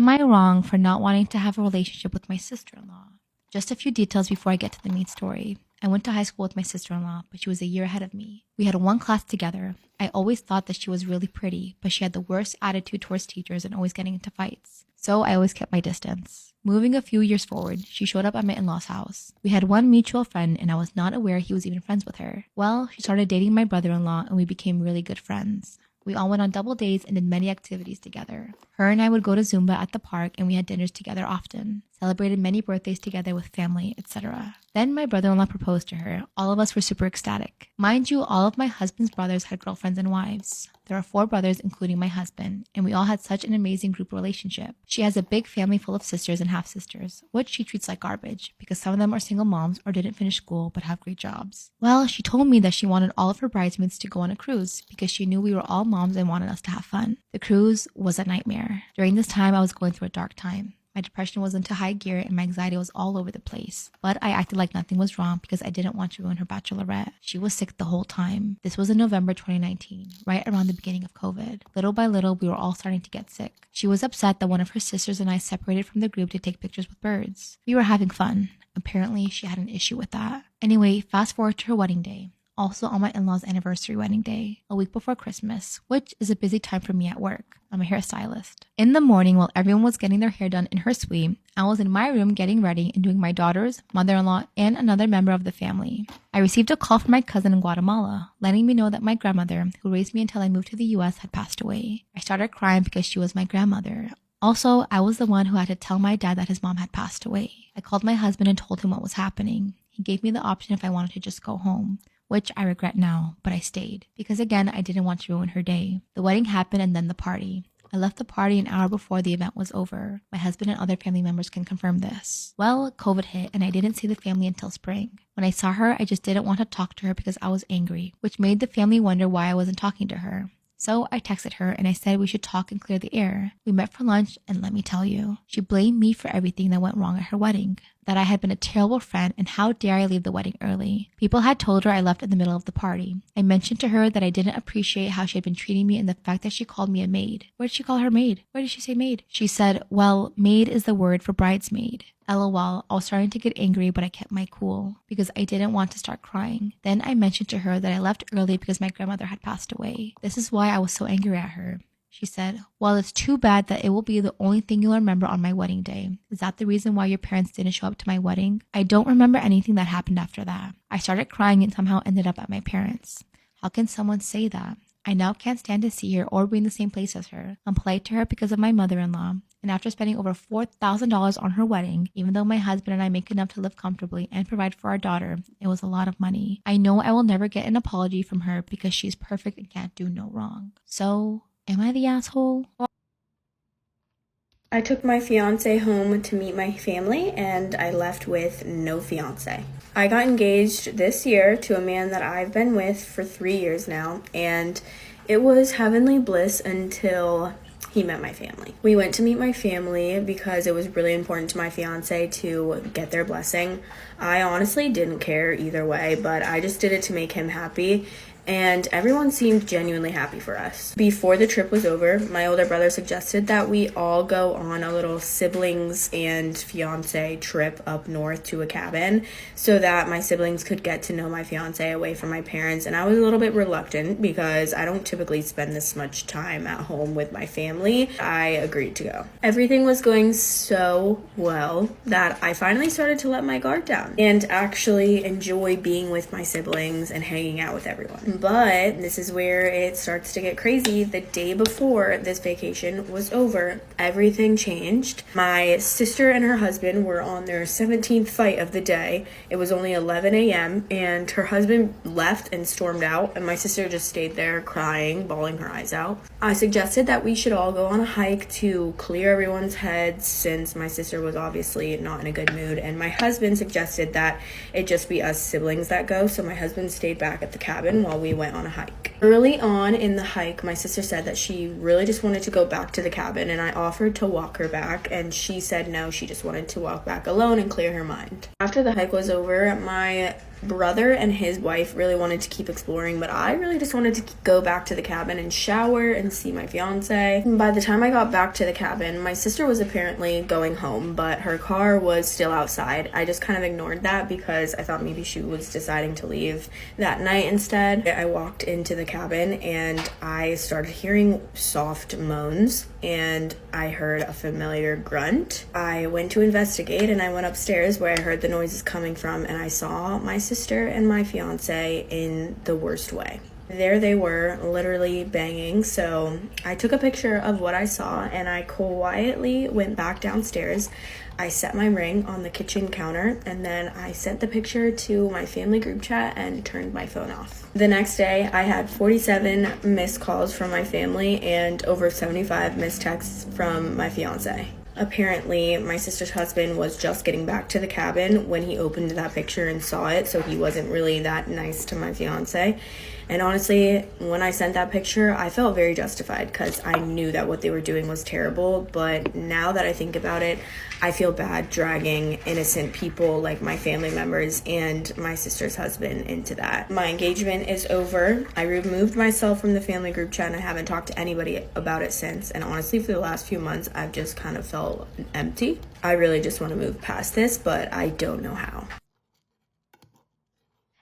Am I wrong for not wanting to have a relationship with my sister-in-law? Just a few details before I get to the main story. I went to high school with my sister-in-law, but she was a year ahead of me. We had one class together. I always thought that she was really pretty, but she had the worst attitude towards teachers and always getting into fights. So I always kept my distance. Moving a few years forward, she showed up at my in-laws' house. We had one mutual friend and I was not aware he was even friends with her. Well, she started dating my brother-in-law and we became really good friends. We all went on double dates and did many activities together. Her and I would go to Zumba at the park and we had dinners together often, celebrated many birthdays together with family, etc. Then my brother-in-law proposed to her. All of us were super ecstatic. Mind you, all of my husband's brothers had girlfriends and wives. There are 4 brothers, including my husband, and we all had such an amazing group relationship. She has a big family full of sisters and half-sisters, which she treats like garbage because some of them are single moms or didn't finish school but have great jobs. Well, she told me that she wanted all of her bridesmaids to go on a cruise because she knew we were all moms and wanted us to have fun. The cruise was a nightmare. During this time, I was going through a dark time. My depression was into high gear and my anxiety was all over the place. But I acted like nothing was wrong because I didn't want to ruin her bachelorette. She was sick the whole time. This was in November 2019, right around the beginning of COVID. Little by little, we were all starting to get sick. She was upset that one of her sisters and I separated from the group to take pictures with birds. We were having fun. Apparently, she had an issue with that. Anyway, fast forward to her wedding day. Also on my in-laws' anniversary wedding day, a week before Christmas, which is a busy time for me at work. I'm a hairstylist. In the morning, while everyone was getting their hair done in her suite, I was in my room getting ready and doing my daughter's, mother-in-law, and another member of the family. I received a call from my cousin in Guatemala, letting me know that my grandmother, who raised me until I moved to the US, had passed away. I started crying because she was my grandmother. Also, I was the one who had to tell my dad that his mom had passed away. I called my husband and told him what was happening. He gave me the option if I wanted to just go home, which I regret now, but I stayed. Because again, I didn't want to ruin her day. The wedding happened and then the party. I left the party an hour before the event was over. My husband and other family members can confirm this. Well, COVID hit and I didn't see the family until spring. When I saw her, I just didn't want to talk to her because I was angry, which made the family wonder why I wasn't talking to her. So I texted her and I said we should talk and clear the air. We met for lunch and let me tell you, she blamed me for everything that went wrong at her wedding. That I had been a terrible friend and how dare I leave the wedding early. People had told her I left in the middle of the party. I mentioned to her that I didn't appreciate how she had been treating me and the fact that she called me a maid. Where did she call her maid? Where did she say maid? She said, well, maid is the word for bridesmaid. LOL, I was starting to get angry, but I kept my cool because I didn't want to start crying. Then I mentioned to her that I left early because my grandmother had passed away. This is why I was so angry at her. She said, well, it's too bad that it will be the only thing you'll remember on my wedding day. Is that the reason why your parents didn't show up to my wedding? I don't remember anything that happened after that. I started crying and somehow ended up at my parents'. How can someone say that? I now can't stand to see her or be in the same place as her. I'm polite to her because of my mother-in-law. And after spending over $4,000 on her wedding, even though my husband and I make enough to live comfortably and provide for our daughter, it was a lot of money. I know I will never get an apology from her because she's perfect and can't do no wrong. So, am I the asshole? I took my fiance home to meet my family and I left with no fiance. I got engaged this year to a man that I've been with for 3 years now, and it was heavenly bliss until he met my family. We went to meet my family because it was really important to my fiance to get their blessing. I honestly didn't care either way, but I just did it to make him happy. And everyone seemed genuinely happy for us. Before the trip was over, my older brother suggested that we all go on a little siblings and fiance trip up north to a cabin so that my siblings could get to know my fiance away from my parents. And I was a little bit reluctant because I don't typically spend this much time at home with my family. I agreed to go. Everything was going so well that I finally started to let my guard down and actually enjoy being with my siblings and hanging out with everyone. But this is where it starts to get crazy. The day before this vacation was over, everything changed. My sister and her husband were on their 17th fight of the day. It was only 11 a.m. and her husband left and stormed out, and my sister just stayed there crying, bawling her eyes out. I suggested that we should all go on a hike to clear everyone's heads since my sister was obviously not in a good mood, and my husband suggested that it just be us siblings that go, so my husband stayed back at the cabin while we went on a hike. Early on in the hike, my sister said that she really just wanted to go back to the cabin, and I offered to walk her back, and she said no, she just wanted to walk back alone and clear her mind. After the hike was over, my brother and his wife really wanted to keep exploring, but I really just wanted to go back to the cabin and shower and see my fiance. By the time I got back to the cabin, my sister was apparently going home, but her car was still outside. I just kind of ignored that because I thought maybe she was deciding to leave that night instead. I walked into the cabin and I started hearing soft moans, and I heard a familiar grunt. I went to investigate, and I went upstairs where I heard the noises coming from, and I saw my sister and my fiance in the worst way. There they were, literally banging. So I took a picture of what I saw, and I quietly went back downstairs. I set my ring on the kitchen counter, and then I sent the picture to my family group chat and turned my phone off. The next day, I had 47 missed calls from my family and over 75 missed texts from my fiance. Apparently, my sister's husband was just getting back to the cabin when he opened that picture and saw it, so he wasn't really that nice to my fiance. And honestly, when I sent that picture, I felt very justified because I knew that what they were doing was terrible. But now that I think about it, I feel bad dragging innocent people like my family members and my sister's husband into that. My engagement is over. I removed myself from the family group chat and I haven't talked to anybody about it since. And honestly, for the last few months, I've just kind of felt empty. I really just want to move past this, but I don't know how.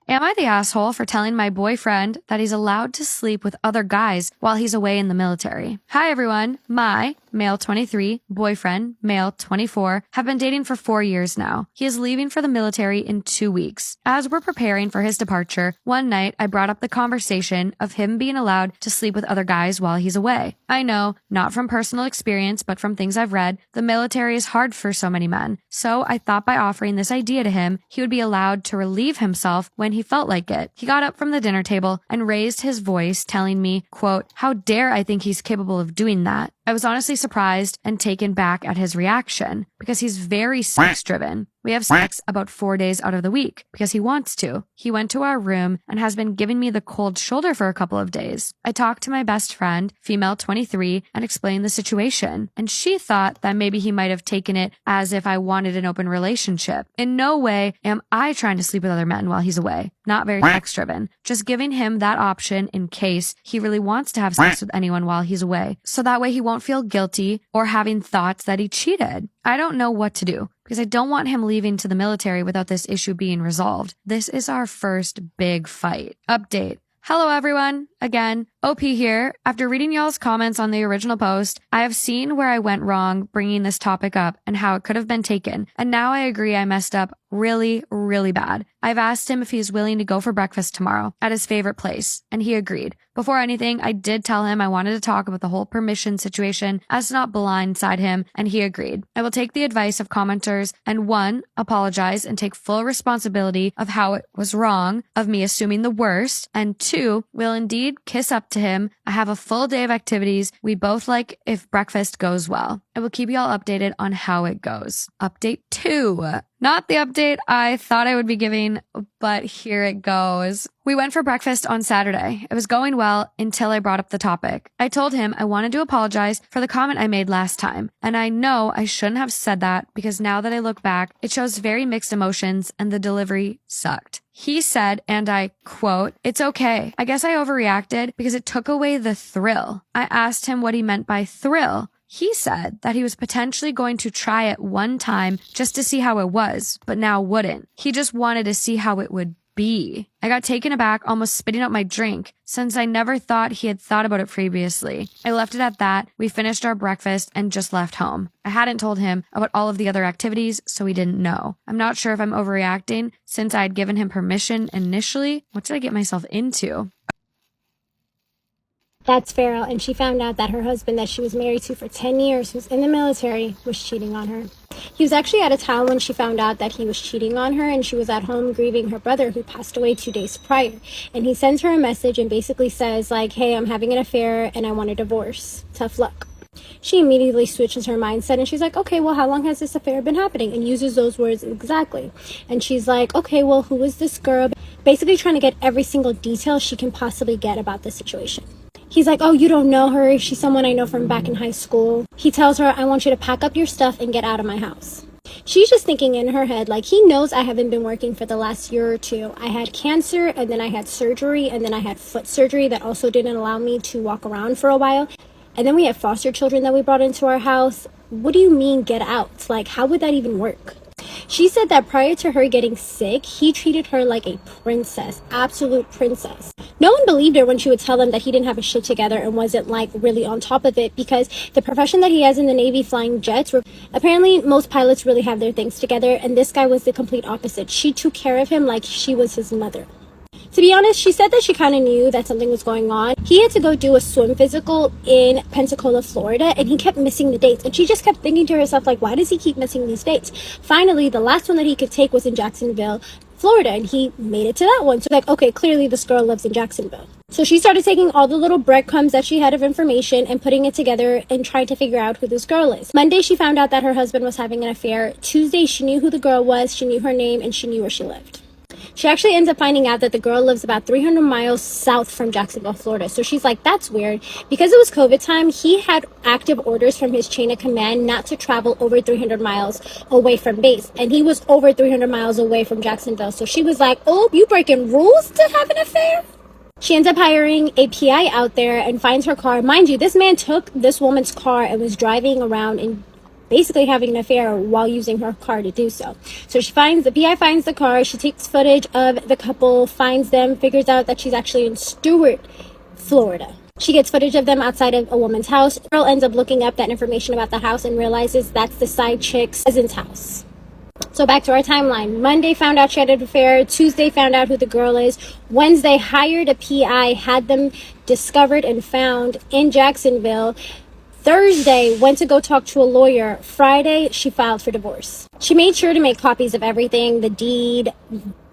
Am I the asshole for telling my boyfriend that he's allowed to sleep with other guys while he's away in the military? Hi everyone, my male 23, boyfriend, male 24, have been dating for 4 years now. He is leaving for the military in 2 weeks. As we're preparing for his departure, one night I brought up the conversation of him being allowed to sleep with other guys while he's away. I know, not from personal experience, but from things I've read, the military is hard for so many men. So I thought by offering this idea to him, he would be allowed to relieve himself when he felt like it. He got up from the dinner table and raised his voice, telling me, quote, "How dare I think he's capable of doing that?" I was honestly surprised and taken back at his reaction because he's very sex-driven. We have sex about 4 days out of the week because he wants to. He went to our room and has been giving me the cold shoulder for a couple of days. I talked to my best friend, female 23, and explained the situation, and she thought that maybe he might have taken it as if I wanted an open relationship. In no way am I trying to sleep with other men while he's away. Not very sex-driven. Just giving him that option in case he really wants to have sex with anyone while he's away. So that way he won't feel guilty or having thoughts that he cheated. I don't know what to do because I don't want him leaving to the military without this issue being resolved. This is our first big fight. Update. Hello everyone. Again, OP here. After reading y'all's comments on the original post, I have seen where I went wrong bringing this topic up and how it could have been taken. And now I agree I messed up really, really bad. I've asked him if he's willing to go for breakfast tomorrow at his favorite place, and he agreed. Before anything, I did tell him I wanted to talk about the whole permission situation as to not blindside him, and he agreed. I will take the advice of commenters and 1, apologize and take full responsibility of how it was wrong of me assuming the worst, and 2, will indeed kiss up to him. I have a full day of activities we both like if breakfast goes well. I will keep y'all updated on how it goes. Update 2. Not the update I thought I would be giving, but here it goes. We went for breakfast on Saturday. It was going well until I brought up the topic. I told him I wanted to apologize for the comment I made last time. And I know I shouldn't have said that because now that I look back, it shows very mixed emotions and the delivery sucked. He said, and I quote, "It's okay. I guess I overreacted because it took away the thrill." I asked him what he meant by thrill. He said that he was potentially going to try it one time just to see how it was, but now wouldn't. He just wanted to see how it would be. I got taken aback, almost spitting out my drink, since I never thought he had thought about it previously. I left it at that. We finished our breakfast and just left home. I hadn't told him about all of the other activities, so he didn't know. I'm not sure if I'm overreacting since I had given him permission initially. What did I get myself into? That's Farrell, and she found out that her husband that she was married to for 10 years, who's in the military, was cheating on her. He was actually out of town when she found out that he was cheating on her, and she was at home grieving her brother who passed away 2 days prior. And he sends her a message and basically says, like, "Hey, I'm having an affair and I want a divorce. Tough luck." She immediately switches her mindset and she's like, okay, well, how long has this affair been happening? And uses those words exactly. And she's like, okay, well, who is this girl? Basically trying to get every single detail she can possibly get about the situation. He's like, oh, you don't know her. She's someone I know from back in high school. He tells her, I want you to pack up your stuff and get out of my house. She's just thinking in her head, like, he knows I haven't been working for the last year or two. I had cancer, and then I had surgery, and then I had foot surgery that also didn't allow me to walk around for a while. And then we had foster children that we brought into our house. What do you mean get out? Like, how would that even work? She said that prior to her getting sick, he treated her like a princess, absolute princess. No one believed her when she would tell them that he didn't have his shit together and wasn't like really on top of it, because the profession that he has in the Navy flying jets, apparently most pilots really have their things together, and this guy was the complete opposite. She took care of him like she was his mother. To be honest, she said that she kind of knew that something was going on. He had to go do a swim physical in Pensacola, Florida, and he kept missing the dates. And she just kept thinking to herself, like, why does he keep missing these dates? Finally, the last one that he could take was in Jacksonville, Florida, and he made it to that one. So like, okay, clearly this girl lives in Jacksonville. So she started taking all the little breadcrumbs that she had of information and putting it together and trying to figure out who this girl is. Monday, she found out that her husband was having an affair. Tuesday, she knew who the girl was, she knew her name, and she knew where she lived. She actually ends up finding out that the girl lives about 300 miles south from Jacksonville, Florida. So she's like, that's weird. Because it was COVID time, he had active orders from his chain of command not to travel over 300 miles away from base. And he was over 300 miles away from Jacksonville. So she was like, oh, you breaking rules to have an affair? She ends up hiring a PI out there and finds her car. Mind you, this man took this woman's car and was driving around and basically having an affair while using her car to do so. So the PI finds the car, she takes footage of the couple, finds them, figures out that she's actually in Stewart, Florida. She gets footage of them outside of a woman's house. The girl ends up looking up that information about the house and realizes that's the side chick's cousin's house. So back to our timeline. Monday found out she had an affair. Tuesday found out who the girl is. Wednesday hired a PI, had them discovered and found in Jacksonville. Thursday, went to go talk to a lawyer. Friday, she filed for divorce. She made sure to make copies of everything, the deed,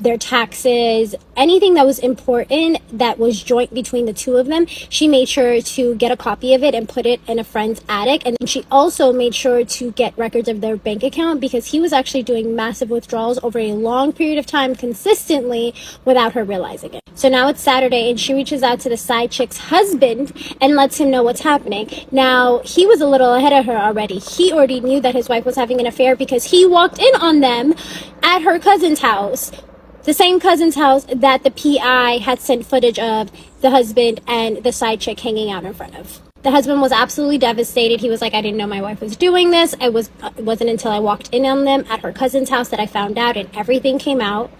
their taxes, anything that was important that was joint between the two of them. She made sure to get a copy of it and put it in a friend's attic. And she also made sure to get records of their bank account, because he was actually doing massive withdrawals over a long period of time consistently without her realizing it. So now it's Saturday and she reaches out to the side chick's husband and lets him know what's happening. Now, he was a little ahead of her already. He already knew that his wife was having an affair because he walked in on them at her cousin's house. The same cousin's house that the PI had sent footage of the husband and the side chick hanging out in front of. The husband was absolutely devastated. He was like, I didn't know my wife was doing this. It wasn't until I walked in on them at her cousin's house that I found out, and everything came out.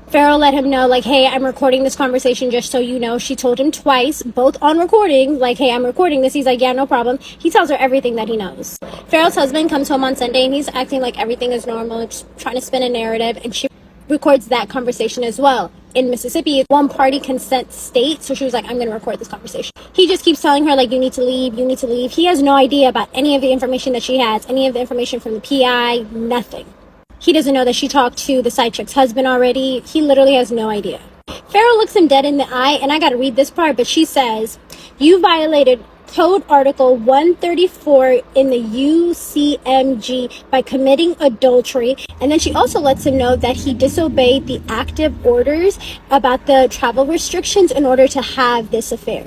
Farrell let him know, like, hey, I'm recording this conversation just so you know. She told him twice, both on recording, like, hey, I'm recording this. He's like, yeah, no problem. He tells her everything that he knows. Farrell's husband comes home on Sunday and he's acting like everything is normal, just trying to spin a narrative, and she records that conversation as well. In Mississippi, it's one party consent state, so she was like, I'm going to record this conversation. He just keeps telling her, like, you need to leave, you need to leave. He has no idea about any of the information that she has, any of the information from the PI, nothing. He doesn't know that she talked to the side chick's husband already. He literally has no idea. Farrell looks him dead in the eye, and I got to read this part, but she says, you violated Code Article 134 in the UCMG by committing adultery. And then she also lets him know that he disobeyed the active orders about the travel restrictions in order to have this affair.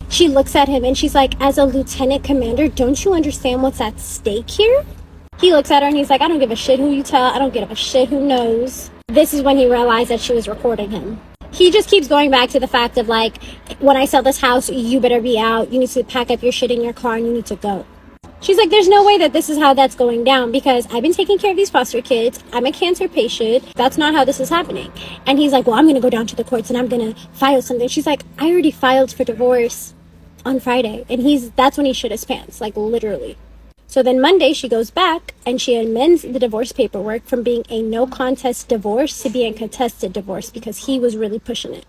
She looks at him and she's like, as a lieutenant commander, don't you understand what's at stake here? He looks at her and he's like, I don't give a shit who you tell. I don't give a shit who knows. This is when he realized that she was recording him. He just keeps going back to the fact of, like, when I sell this house, you better be out. You need to pack up your shit in your car and you need to go. She's like, there's no way that this is how that's going down, because I've been taking care of these foster kids. I'm a cancer patient. That's not how this is happening. And he's like, well, I'm going to go down to the courts and I'm going to file something. She's like, I already filed for divorce on Friday. And that's when he shit his pants, like, literally. So then Monday she goes back and she amends the divorce paperwork from being a no contest divorce to being a contested divorce, because he was really pushing it.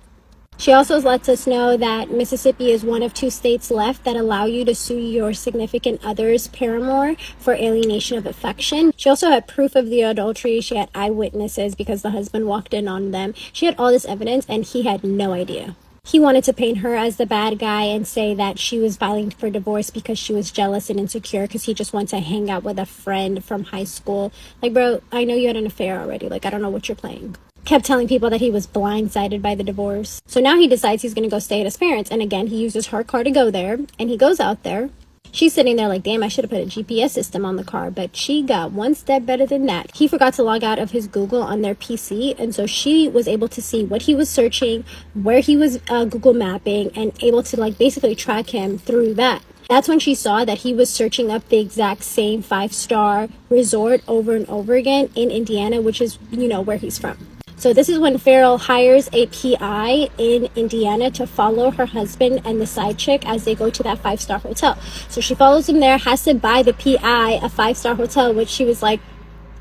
She also lets us know that Mississippi is one of 2 states left that allow you to sue your significant other's paramour for alienation of affection. She also had proof of the adultery. She had eyewitnesses because the husband walked in on them. She had all this evidence and he had no idea. He wanted to paint her as the bad guy and say that she was filing for divorce because she was jealous and insecure because he just wanted to hang out with a friend from high school. Like, bro, I know you had an affair already. Like, I don't know what you're playing. Kept telling people that he was blindsided by the divorce. So now he decides he's going to go stay at his parents. And again, he uses her car to go there. And he goes out there. She's sitting there like, damn, I should have put a GPS system on the car, but she got one step better than that. He forgot to log out of his Google on their PC, and so she was able to see what he was searching, where he was Google mapping, and able to like basically track him through that. That's when she saw that he was searching up the exact same 5-star resort over and over again in Indiana, which is, you know, where he's from. So this is when Farrell hires a PI in Indiana to follow her husband and the side chick as they go to that 5-star hotel. So she follows him there, has to buy the PI a 5-star hotel, which she was like,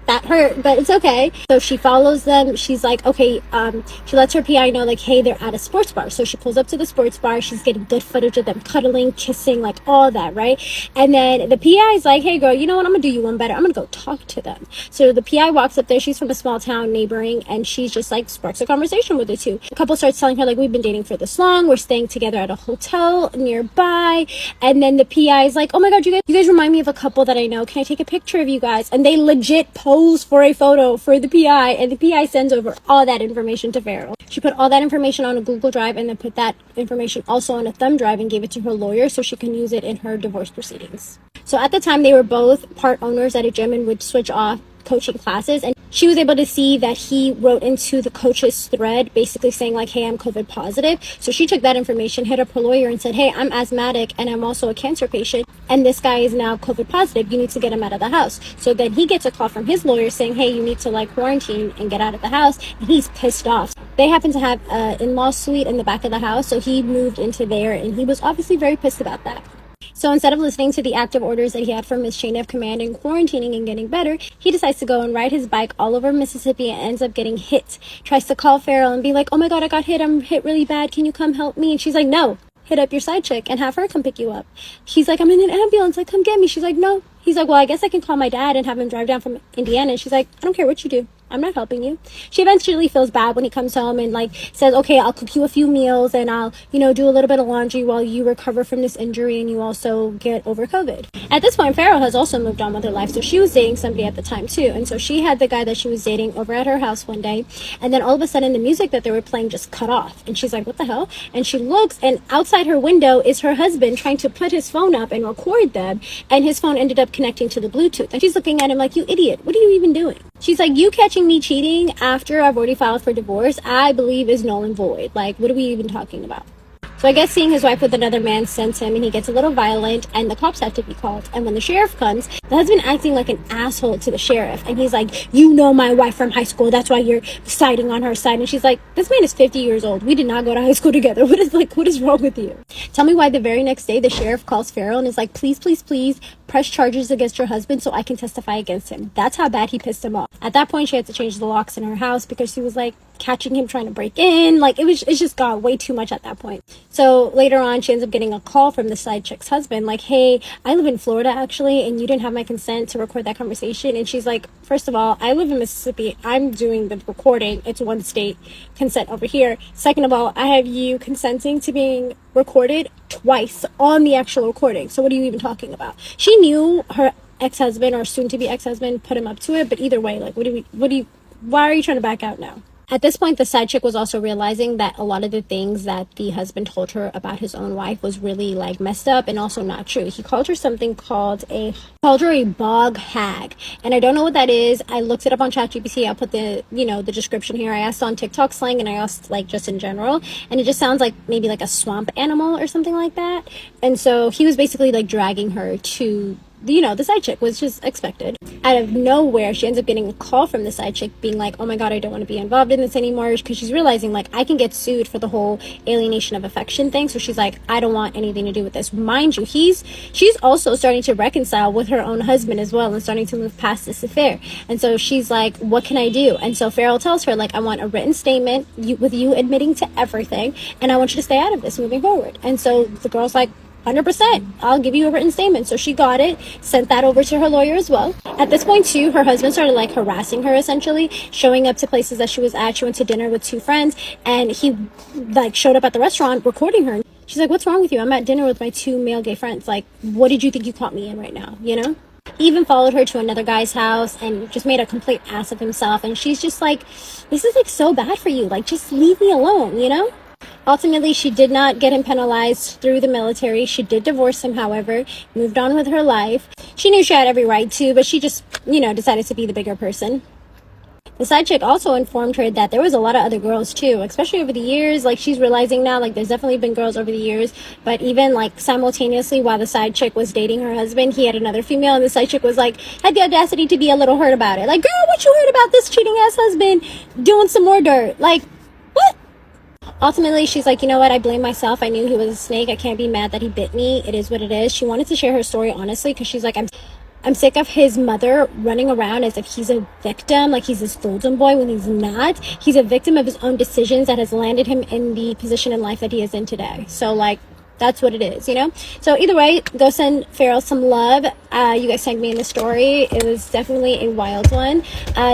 that hurt, but it's okay. So she follows them. She's like, okay, she lets her PI know, like, hey, they're at a sports bar. So she pulls up to the sports bar. She's getting good footage of them cuddling, kissing, like all that, right? And then the PI is like, hey, girl, you know what? I'm gonna do you one better. I'm gonna go talk to them. So the PI walks up there. She's from a small town neighboring, and she's just like sparks a conversation with the two. The couple starts telling her, like, we've been dating for this long. We're staying together at a hotel nearby. And then the PI is like, oh my God, you guys remind me of a couple that I know. Can I take a picture of you guys? And they legit pose for a photo for the PI, and the PI sends over all that information to Farrell. She put all that information on a Google Drive and then put that information also on a thumb drive and gave it to her lawyer so she can use it in her divorce proceedings. So at the time, they were both part owners at a gym and would switch off coaching classes, and she was able to see that he wrote into the coach's thread basically saying like, hey, I'm COVID positive. So she took that information, hit up her lawyer and said, hey, I'm asthmatic and I'm also a cancer patient, and this guy is now COVID positive. You need to get him out of the house. So then he gets a call from his lawyer saying, hey, you need to like quarantine and get out of the house, and he's pissed off. They happen to have an in-law suite in the back of the house, so he moved into there, and he was obviously very pissed about that. So instead of listening to the active orders that he had from his chain of command and quarantining and getting better, he decides to go and ride his bike all over Mississippi and ends up getting hit. Tries to call Farrell and be like, oh my God, I got hit. I'm hit really bad. Can you come help me? And she's like, no. Hit up your side chick and have her come pick you up. He's like, I'm in an ambulance. Like, come get me. She's like, no. He's like, well, I guess I can call my dad and have him drive down from Indiana. And she's like, I don't care what you do. I'm not helping you. She eventually feels bad when he comes home and like says, okay, I'll cook you a few meals and I'll, you know, do a little bit of laundry while you recover from this injury and you also get over COVID. At this point, Farrell has also moved on with her life. So she was dating somebody at the time too. And so she had the guy that she was dating over at her house one day. And then all of a sudden the music that they were playing just cut off. And she's like, what the hell? And she looks, and outside her window is her husband trying to put his phone up and record them. And his phone ended up connecting to the Bluetooth. And she's looking at him like, you idiot. What are you even doing? She's like, you catching me cheating after I've already filed for divorce, I believe is null and void. Like, what are we even talking about? So I guess seeing his wife with another man sends him, and he gets a little violent, and the cops have to be called. And when the sheriff comes, the husband acting like an asshole to the sheriff. And he's like, you know my wife from high school. That's why you're siding on her side. And she's like, this man is 50 years old. We did not go to high school together. What is wrong with you? Tell me why the very next day the sheriff calls Farrell and is like, please, please, please press charges against your husband so I can testify against him. That's how bad he pissed him off. At that point, she had to change the locks in her house because she was like catching him trying to break in. Like, it just got way too much at that point. So later on, she ends up getting a call from the side chick's husband like, hey, I live in Florida actually, and you didn't have my consent to record that conversation. And she's like, first of all, I live in Mississippi. I'm doing the recording. It's one state consent over here. Second of all, I have you consenting to being recorded twice on the actual recording. So what are you even talking about? She knew her ex-husband or soon-to-be ex-husband put him up to it, but either way, like, why are you trying to back out now? At this point, the side chick was also realizing that a lot of the things that the husband told her about his own wife was really like messed up and also not true. He called her something called a bog hag. And I don't know what that is. I looked it up on ChatGPT. I'll put the description here. I asked on TikTok slang and I asked like just in general. And it just sounds like maybe like a swamp animal or something like that. And so he was basically like dragging her to the side chick, was just expected. Out of nowhere, she ends up getting a call from the side chick being like, oh my God, I don't want to be involved in this anymore, because she's realizing like I can get sued for the whole alienation of affection thing. So she's like, I don't want anything to do with this. Mind you, she's also starting to reconcile with her own husband as well and starting to move past this affair. And so she's like, what can I do? And so Farrell tells her like, I want a written statement with you admitting to everything, and I want you to stay out of this moving forward. And so the girl's like, 100%. I'll give you a written statement. So she got it, sent that over to her lawyer as well. At this point too, her husband started like harassing her, essentially showing up to places that she was at. She went to dinner with two friends and he like showed up at the restaurant recording her. She's like, what's wrong with you? I'm at dinner with my two male gay friends. Like, what did you think you caught me in right now? You know? He even followed her to another guy's house and just made a complete ass of himself. And she's just like, this is like so bad for you. Like, just leave me alone, you know? Ultimately, she did not get him penalized through the military. She did divorce him, however, moved on with her life. She knew she had every right to, but she just, decided to be the bigger person. The side chick also informed her that there was a lot of other girls too, especially over the years. Like, she's realizing now, like, there's definitely been girls over the years, but even like simultaneously while the side chick was dating her husband, he had another female, and the side chick was like, had the audacity to be a little hurt about it. Like, girl, what you heard about this cheating ass husband doing some more dirt? Like, what? Ultimately, she's like, you know what? I blame myself. I knew he was a snake. I can't be mad that he bit me. It is what it is. She wanted to share her story honestly because she's like, I'm sick of his mother running around as if he's a victim, like he's this golden boy when he's not. He's a victim of his own decisions that has landed him in the position in life that he is in today. So, like, that's what it is, you know? So either way, go send Farrell some love. You guys tagged me in the story. It was definitely a wild one.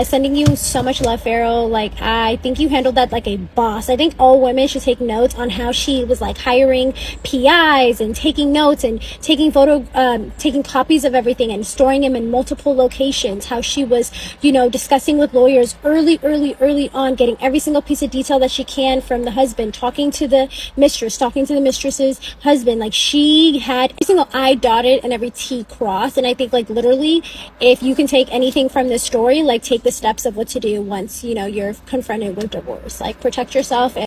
Sending you so much love, Farrell. Like, I think you handled that like a boss. I think all women should take notes on how she was like hiring PIs and taking notes and taking copies of everything and storing them in multiple locations. How she was, discussing with lawyers early on, getting every single piece of detail that she can from the husband, talking to the mistress, talking to the mistress's husband. Like, she had every single I dotted and every T crossed. And I think, like, literally, if you can take anything from this story, like, take the steps of what to do once, you're confronted with divorce. Like, protect yourself.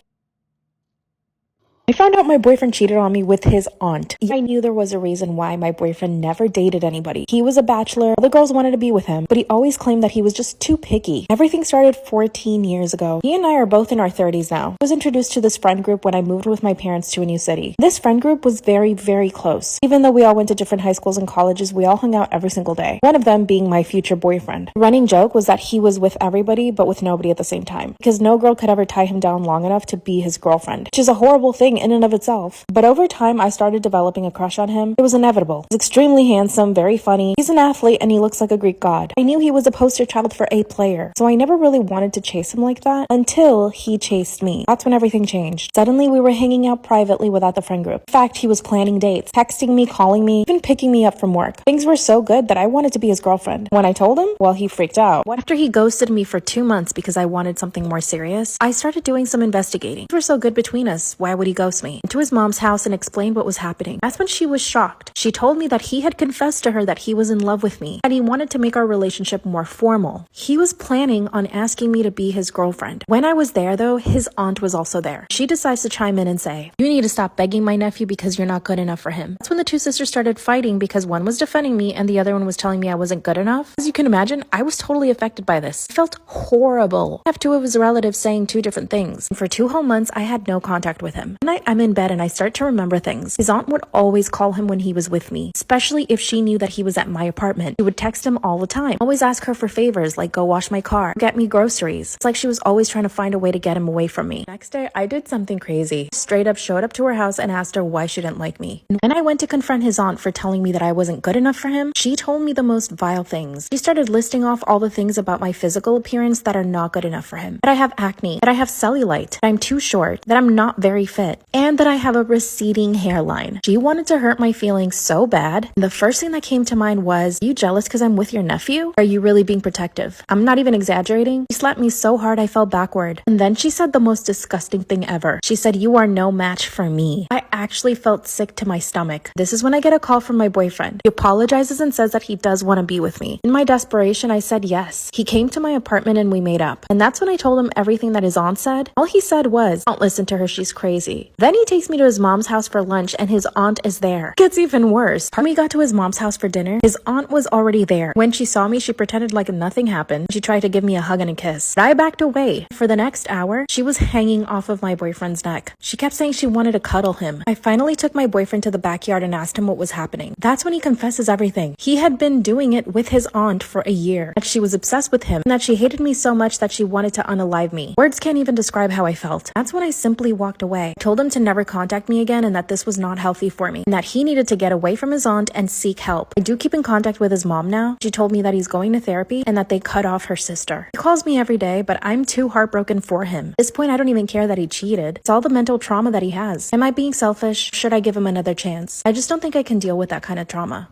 I found out my boyfriend cheated on me with his aunt. I knew there was a reason why my boyfriend never dated anybody. He was a bachelor. Other girls wanted to be with him, but he always claimed that he was just too picky. Everything started 14 years ago. He and I are both in our 30s now. I was introduced to this friend group when I moved with my parents to a new city. This friend group was very, very close. Even though we all went to different high schools and colleges, we all hung out every single day. One of them being my future boyfriend. The running joke was that he was with everybody, but with nobody at the same time, because no girl could ever tie him down long enough to be his girlfriend, which is a horrible thing in and of itself. But over time, I started developing a crush on him. It was inevitable. He's extremely handsome, very funny. He's an athlete and he looks like a Greek god. I knew he was a poster child for a player, so I never really wanted to chase him like that until he chased me. That's when everything changed. Suddenly, we were hanging out privately without the friend group. In fact, he was planning dates, texting me, calling me, even picking me up from work. Things were so good that I wanted to be his girlfriend. When I told him, well, he freaked out. After he ghosted me for 2 months because I wanted something more serious, I started doing some investigating. Things were so good between us. Why would he ghost me? To his mom's house and explained what was happening. That's when she was shocked. She told me that he had confessed to her that he was in love with me and he wanted to make our relationship more formal. He was planning on asking me to be his girlfriend. When I was there, though, his aunt was also there. She decides to chime in and say, "You need to stop begging my nephew because you're not good enough for him." That's when the two sisters started fighting because one was defending me and the other one was telling me I wasn't good enough. As you can imagine, I was totally affected by this. I felt horrible. I have two of his relatives saying two different things. And for 2 whole months, I had no contact with him. One night, I'm in bed and I start to remember things. His aunt would always call him when he was with me, especially if she knew that he was at my apartment. She would text him all the time, always ask her for favors like go wash my car, get me groceries. It's like she was always trying to find a way to get him away from me. Next day, I did something crazy. Straight up showed up to her house and asked her why she didn't like me. And when I went to confront his aunt for telling me that I wasn't good enough for him, she told me the most vile things. She started listing off all the things about my physical appearance that are not good enough for him. That I have acne, that I have cellulite, that I'm too short, that I'm not very fit, and that I have a receding hairline. She wanted to hurt my feelings so bad. And the first thing that came to mind was, are you jealous because I'm with your nephew? Are you really being protective? I'm not even exaggerating. She slapped me so hard I fell backward. And then she said the most disgusting thing ever. She said, "You are no match for me." I actually felt sick to my stomach. This is when I get a call from my boyfriend. He apologizes and says that he does want to be with me. In my desperation, I said yes. He came to my apartment and we made up. And that's when I told him everything that his aunt said. All he said was, "Don't listen to her, she's crazy." Then he takes me to his mom's house for lunch and his aunt is there. It gets even worse. When we got to his mom's house for dinner, his aunt was already there. When she saw me, she pretended like nothing happened. She tried to give me a hug and a kiss, but I backed away. For the next hour, she was hanging off of my boyfriend's neck. She kept saying she wanted to cuddle him. I finally took my boyfriend to the backyard and asked him what was happening. That's when he confesses everything. He had been doing it with his aunt for a year, that she was obsessed with him, and that she hated me so much that she wanted to unalive me. Words can't even describe how I felt. That's when I simply walked away. I told him him to never contact me again and that this was not healthy for me and that he needed to get away from his aunt and seek help. I do keep in contact with his mom now. She told me that he's going to therapy and that they cut off her sister. He calls me every day, but I'm too heartbroken for him. At this point, I don't even care that he cheated. It's all the mental trauma that he has. Am I being selfish? Should I give him another chance? I just don't think I can deal with that kind of trauma.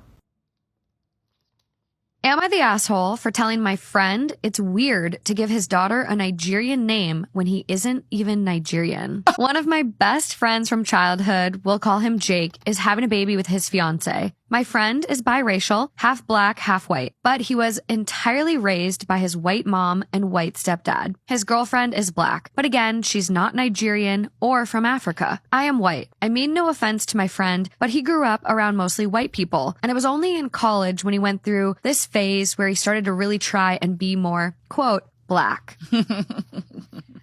Am I the asshole for telling my friend it's weird to give his daughter a Nigerian name when he isn't even Nigerian? One of my best friends from childhood, we'll call him Jake, is having a baby with his fiance. My friend is biracial, half black, half white, but he was entirely raised by his white mom and white stepdad. His girlfriend is black, but again, she's not Nigerian or from Africa. I am white. I mean no offense to my friend, but he grew up around mostly white people, and it was only in college when he went through this phase where he started to really try and be more, quote, black.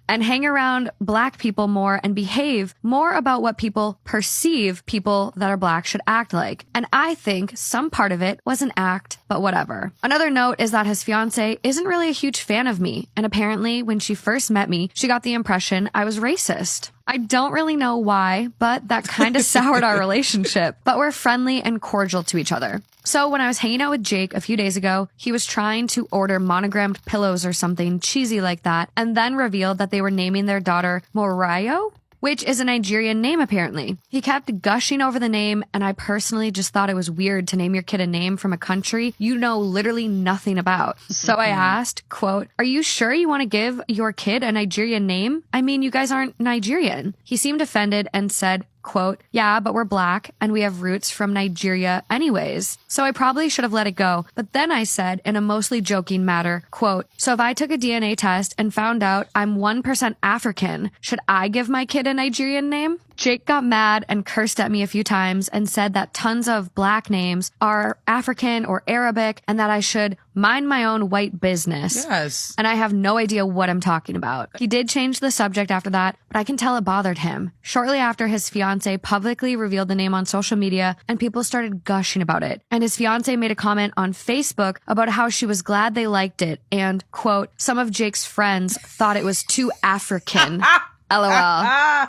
And hang around black people more and behave more about what people perceive people that are black should act like. And I think some part of it was an act, but whatever. Another note is that his fiance isn't really a huge fan of me. And apparently when she first met me, she got the impression I was racist. I don't really know why, but that kind of soured our relationship. But we're friendly and cordial to each other. So when I was hanging out with Jake a few days ago, he was trying to order monogrammed pillows or something cheesy like that, and then revealed that they were naming their daughter Morayo, which is a Nigerian name apparently. He kept gushing over the name, and I personally just thought it was weird to name your kid a name from a country you know literally nothing about. So I asked, quote, "Are you sure you want to give your kid a Nigerian name? I mean, you guys aren't Nigerian." He seemed offended and said, quote, "Yeah, but we're black and we have roots from Nigeria anyways." So I probably should have let it go. But then I said in a mostly joking manner, quote, "So if I took a DNA test and found out I'm 1% African, should I give my kid a Nigerian name?" Jake got mad and cursed at me a few times and said that tons of black names are African or Arabic and that I should mind my own white business. Yes. And I have no idea what I'm talking about. He did change the subject after that, but I can tell it bothered him. Shortly after, his fiance publicly revealed the name on social media and people started gushing about it. And his fiance made a comment on Facebook about how she was glad they liked it and, quote, "Some of Jake's friends thought it was too African." LOL.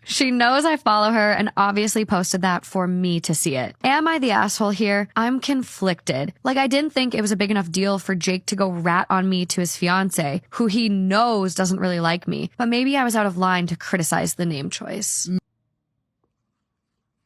She knows I follow her and obviously posted that for me to see it. Am I the asshole here? I'm conflicted. Like, I didn't think it was a big enough deal for Jake to go rat on me to his fiance, who he knows doesn't really like me. But maybe I was out of line to criticize the name choice.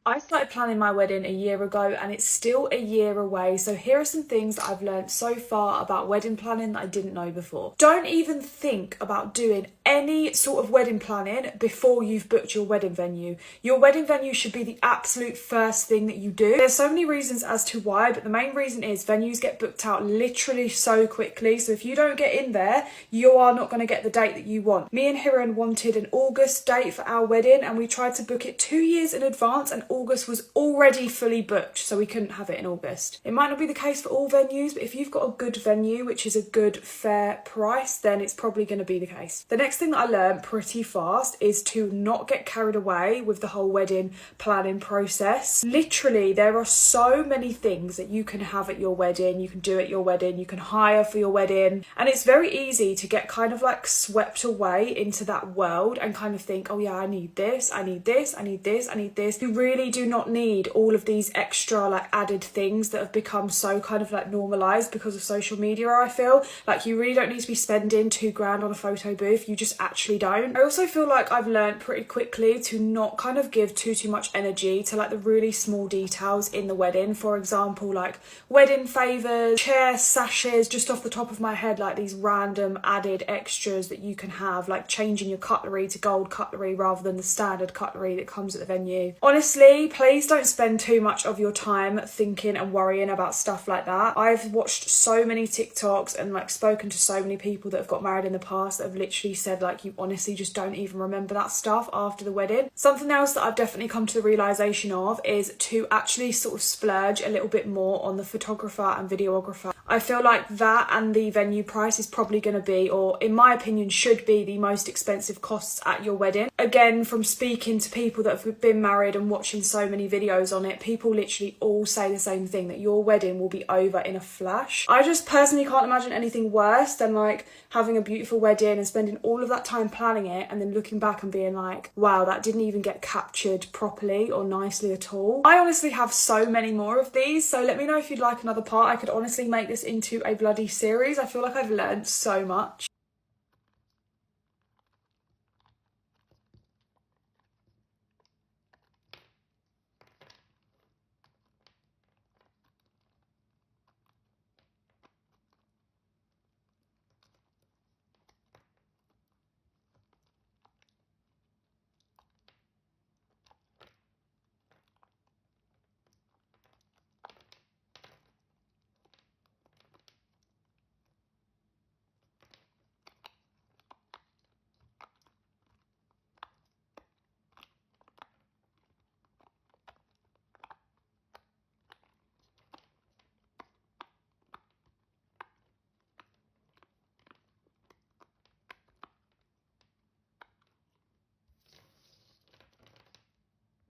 I started planning my wedding a year ago and it's still a year away, so here are some things that I've learned so far about wedding planning that I didn't know before. Don't even think about doing any sort of wedding planning before you've booked your wedding venue. Your wedding venue should be the absolute first thing that you do. There's so many reasons as to why, but the main reason is venues get booked out literally so quickly, so if you don't get in there, you are not going to get the date that you want. Me and Hiran wanted an August date for our wedding and we tried to book it 2 years in advance and August was already fully booked, so we couldn't have it in August. It might not be the case for all venues, but if you've got a good venue, which is a good fair price, then it's probably going to be the case. The next thing that I learned pretty fast is to not get carried away with the whole wedding planning process. Literally, there are so many things that you can have at your wedding, you can do at your wedding, you can hire for your wedding, and it's very easy to get kind of like swept away into that world and kind of think, oh yeah, I need this, I need this, I need this, I need this. You really do not need all of these extra like added things that have become so kind of like normalized because of social media. I feel like you really don't need to be spending $2,000 on a photo booth. You just actually don't. I also feel like I've learned pretty quickly to not kind of give too much energy to like the really small details in the wedding. For example, like wedding favors, chairs, sashes, just off the top of my head, like these random added extras that you can have, like changing your cutlery to gold cutlery rather than the standard cutlery that comes at the venue. Honestly, please don't spend too much of your time thinking and worrying about stuff like that. I've watched so many TikToks and like spoken to so many people that have got married in the past that have literally said like you honestly just don't even remember that stuff after the wedding. Something else that I've definitely come to the realisation of is to actually sort of splurge a little bit more on the photographer and videographer. I feel like that and the venue price is probably going to be, or in my opinion should be, the most expensive costs at your wedding. Again, from speaking to people that have been married and watching watching so many videos on it, people literally all say the same thing, that your wedding will be over in a flash. I just personally can't imagine anything worse than like having a beautiful wedding and spending all of that time planning it and then looking back and being like, wow, that didn't even get captured properly or nicely at all. I honestly have so many more of these, so let me know if you'd like another part. I could honestly make this into a bloody series. I feel like I've learned so much.